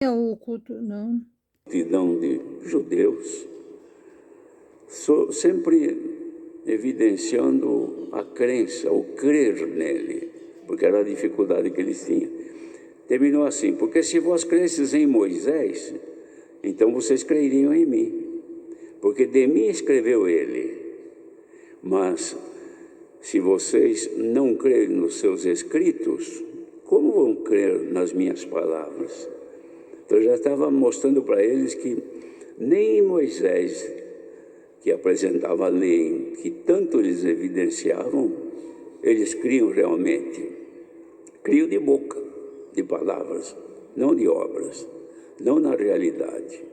É o culto, não. Multidão de judeus, sempre evidenciando a crença, o crer nele, porque era a dificuldade que eles tinham. Terminou assim: porque se vós cresces em Moisés, então vocês creriam em mim, porque de mim escreveu ele. Mas se vocês não crerem nos seus escritos, como vão crer nas minhas palavras? Então eu já estava mostrando para eles que nem Moisés, que apresentava a lei, que tanto eles evidenciavam, eles criam realmente. Criam de boca, de palavras, não de obras, não na realidade.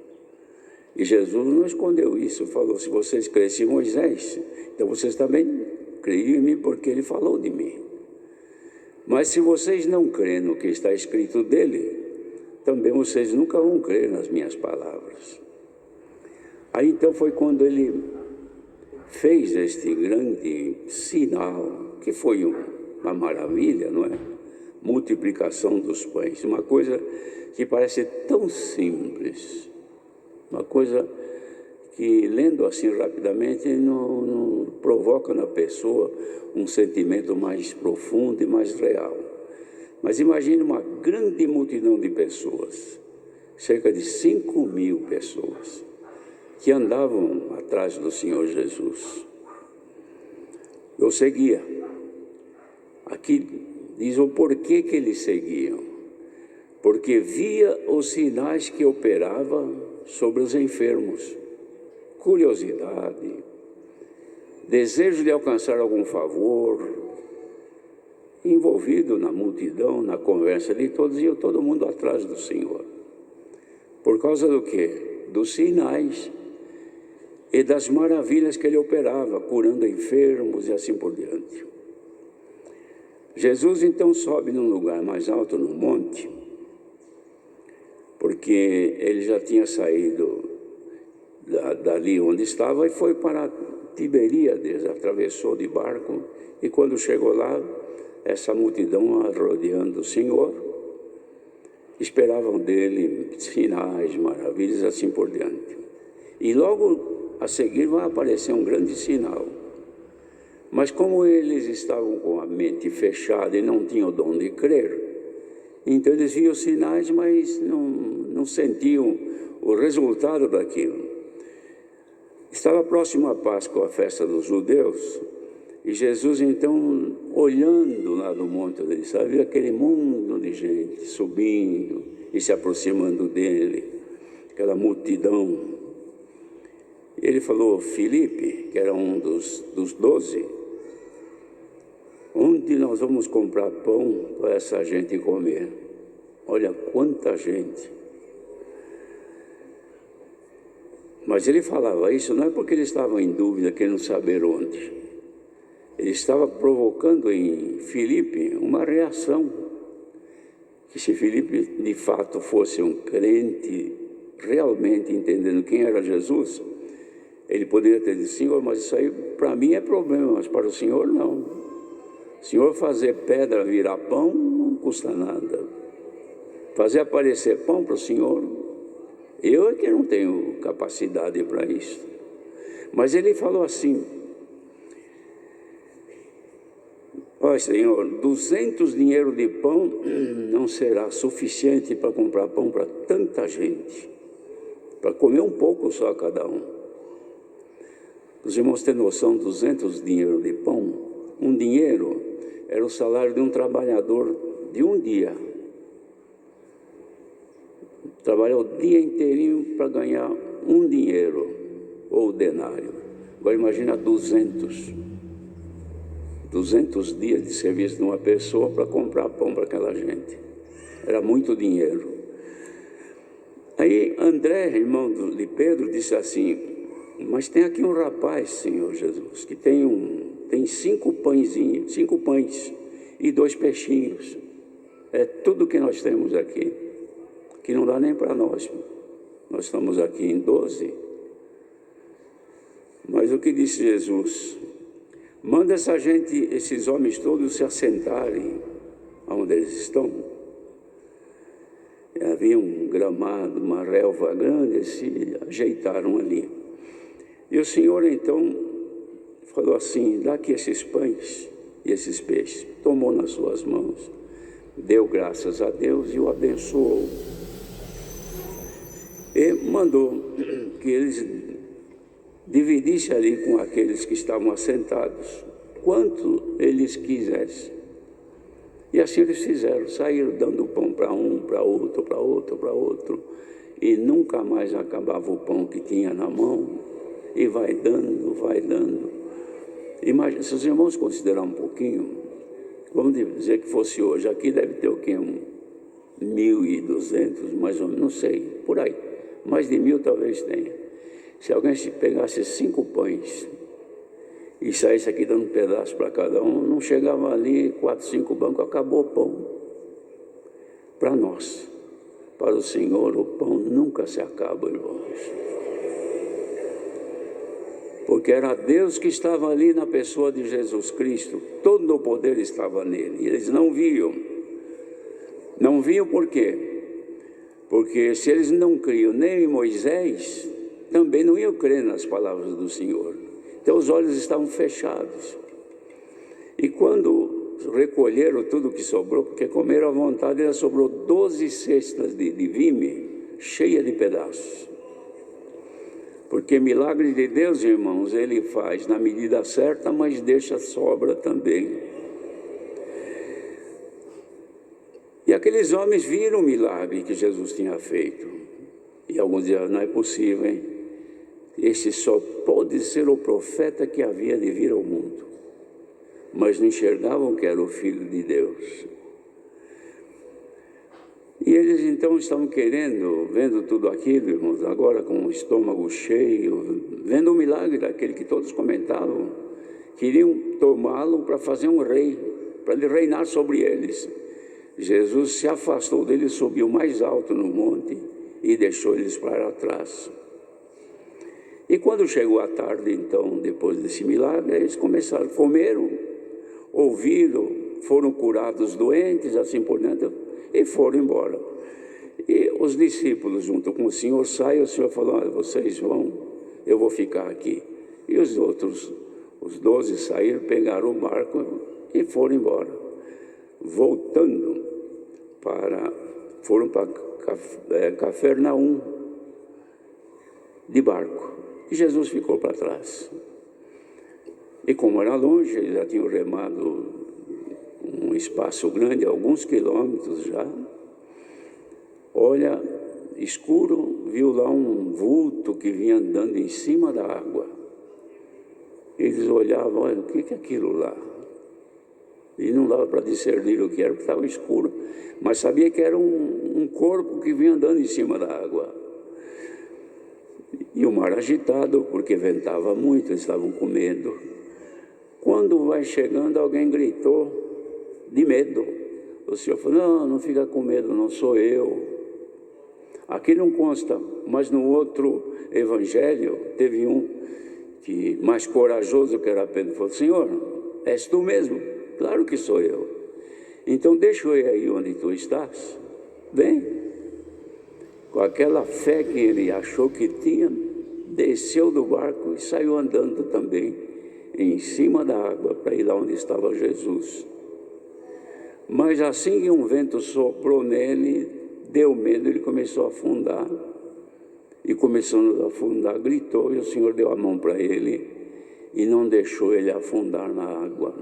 E Jesus não escondeu isso, falou: se vocês crescem em Moisés, então vocês também creriam em mim, porque ele falou de mim. Mas se vocês não creem no que está escrito dele, também vocês nunca vão crer nas minhas palavras. Aí então foi quando ele fez este grande sinal, que foi uma maravilha, não é? Multiplicação dos pães, uma coisa que parece tão simples, uma coisa que, lendo assim rapidamente, não provoca na pessoa um sentimento mais profundo e mais real. Mas imagine uma grande multidão de pessoas, cerca de 5.000 pessoas, que andavam atrás do Senhor Jesus. Eu seguia. Aqui diz o porquê que eles seguiam. Porque via os sinais que operava sobre os enfermos. Curiosidade, desejo de alcançar algum favor, envolvido na multidão, na conversa de todos, e todo mundo atrás do Senhor. Por causa do quê? Dos sinais e das maravilhas que ele operava, curando enfermos e assim por diante. Jesus então sobe num lugar mais alto, no monte, porque ele já tinha saído dali onde estava e foi para Tiberíades, atravessou de barco, e quando chegou lá, essa multidão rodeando o Senhor, esperavam dele sinais, maravilhas, assim por diante. E logo a seguir vai aparecer um grande sinal. Mas como eles estavam com a mente fechada e não tinham o dom de crer, então eles viam sinais, mas não sentiam o resultado daquilo. Estava próximo à Páscoa, a festa dos judeus, e Jesus então, olhando lá do monte, ele sabia aquele mundo de gente subindo e se aproximando dele, aquela multidão. Ele falou: Filipe, que era um dos 12, onde nós vamos comprar pão para essa gente comer? Olha quanta gente. Mas ele falava isso não é porque ele estava em dúvida, querendo saber onde. Ele estava provocando em Filipe uma reação. Que se Filipe de fato fosse um crente, realmente entendendo quem era Jesus, ele poderia ter dito: Senhor, mas isso aí para mim é problema, mas para o Senhor não. O Senhor fazer pedra virar pão não custa nada. Fazer aparecer pão para o Senhor, eu é que não tenho capacidade para isso. Mas ele falou assim: ó Senhor, 200 dinheiros de pão não será suficiente para comprar pão para tanta gente, para comer um pouco só a cada um. Os irmãos têm noção, 200 dinheiros de pão, um dinheiro era o salário de um trabalhador de um dia. Trabalhar o dia inteirinho para ganhar um dinheiro, ou denário. Agora imagina 200 dias de serviço de uma pessoa para comprar pão para aquela gente. Era muito dinheiro. Aí André, irmão de Pedro, disse assim: mas tem aqui um rapaz, Senhor Jesus, que tem 5 pães e 2 peixinhos. É tudo que nós temos aqui, que não dá nem para nós. Nós estamos aqui em 12. Mas o que disse Jesus? Manda essa gente, esses homens todos se assentarem onde eles estão. Havia um gramado, uma relva grande, se ajeitaram ali. E o Senhor então falou assim: dá aqui esses pães e esses peixes. Tomou nas suas mãos, deu graças a Deus e o abençoou. E mandou que eles dividissem ali com aqueles que estavam assentados, quanto eles quisessem. E assim eles fizeram, saíram dando pão para um, para outro, para outro, para outro, e nunca mais acabava o pão que tinha na mão, e vai dando, vai dando. Imagina, se os irmãos considerar um pouquinho, vamos dizer que fosse hoje, aqui deve ter o quê? 1.200, mais ou menos, não sei, por aí, mais de 1.000 talvez tenha. Se alguém pegasse 5 pães e saísse aqui dando um pedaço para cada um, não chegava ali 4, 5 bancos, acabou o pão. Para nós, para o Senhor, o pão nunca se acaba, irmãos. Porque era Deus que estava ali na pessoa de Jesus Cristo, todo o poder estava nele, e eles não viam. Não viam por quê? Porque se eles não criam nem em Moisés, também não iam crer nas palavras do Senhor. Então os olhos estavam fechados. E quando recolheram tudo que sobrou, porque comeram à vontade, ainda sobrou 12 cestas de vime, cheia de pedaços. Porque milagre de Deus, irmãos, Ele faz na medida certa, mas deixa sobra também. E aqueles homens viram o milagre que Jesus tinha feito. E alguns diziam: não é possível, hein? Este só pode ser o profeta que havia de vir ao mundo. Mas não enxergavam que era o Filho de Deus. E eles então estavam querendo, vendo tudo aquilo, irmãos, agora com o estômago cheio, vendo o milagre daquele que todos comentavam, queriam tomá-lo para fazer um rei, para ele reinar sobre eles. Jesus se afastou deles, subiu mais alto no monte e deixou eles para trás. E quando chegou a tarde, então, depois desse milagre, eles começaram, comeram, ouviram, foram curados doentes, assim por diante, e foram embora. E os discípulos, junto com o Senhor, saem, o Senhor falou: olha, vocês vão, eu vou ficar aqui. E os outros, os 12 saíram, pegaram o barco e foram embora. Voltando foram para Cafarnaum, de barco. E Jesus ficou para trás. E como era longe, eles já tinham remado um espaço grande, alguns quilômetros já. Olha, escuro, viu lá um vulto que vinha andando em cima da água. Eles olhavam: olha, o que é aquilo lá? E não dava para discernir o que era, porque estava escuro. Mas sabia que era um corpo que vinha andando em cima da água. E o mar agitado, porque ventava muito, eles estavam com medo. Quando vai chegando, alguém gritou de medo. O Senhor falou: não, não fica com medo, não sou eu. Aqui não consta, mas no outro evangelho, teve um que mais corajoso que era Pedro, falou: Senhor, és tu mesmo? Claro que sou eu. Então deixa eu ir aí onde tu estás, vem. Com aquela fé que ele achou que tinha, desceu do barco e saiu andando também em cima da água para ir lá onde estava Jesus. Mas assim que um vento soprou nele, deu medo, ele começou a afundar. E começando a afundar, gritou, e o Senhor deu a mão para ele e não deixou ele afundar na água.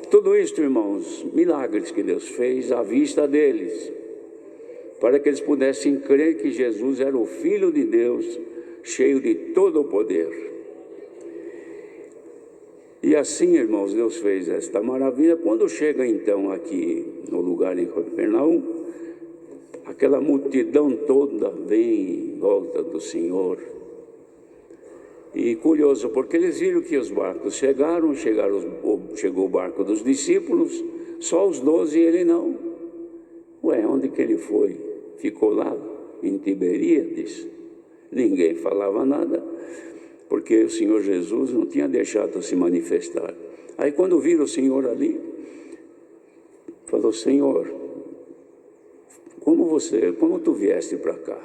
Tudo isso, irmãos, milagres que Deus fez à vista deles, para que eles pudessem crer que Jesus era o Filho de Deus, cheio de todo o poder. E assim, irmãos, Deus fez esta maravilha. Quando chega então aqui no lugar em Cafarnaum, aquela multidão toda vem em volta do Senhor. E curioso, porque eles viram que os barcos chegou o barco dos discípulos, só os 12 e ele não. Ué, onde que ele foi? Ficou lá em Tiberíades? Ninguém falava nada, porque o Senhor Jesus não tinha deixado se manifestar. Aí quando viram o Senhor ali, falou: Senhor, como tu vieste para cá?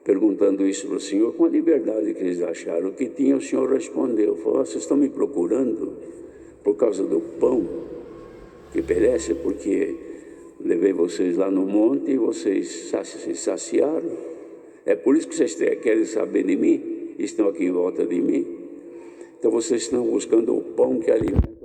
Perguntando isso para o Senhor, com a liberdade que eles acharam que tinha, o Senhor respondeu, falou, vocês estão me procurando por causa do pão que perece, porque levei vocês lá no monte e vocês se saciaram. É por isso que vocês querem saber de mim, estão aqui em volta de mim. Então vocês estão buscando o pão que alimenta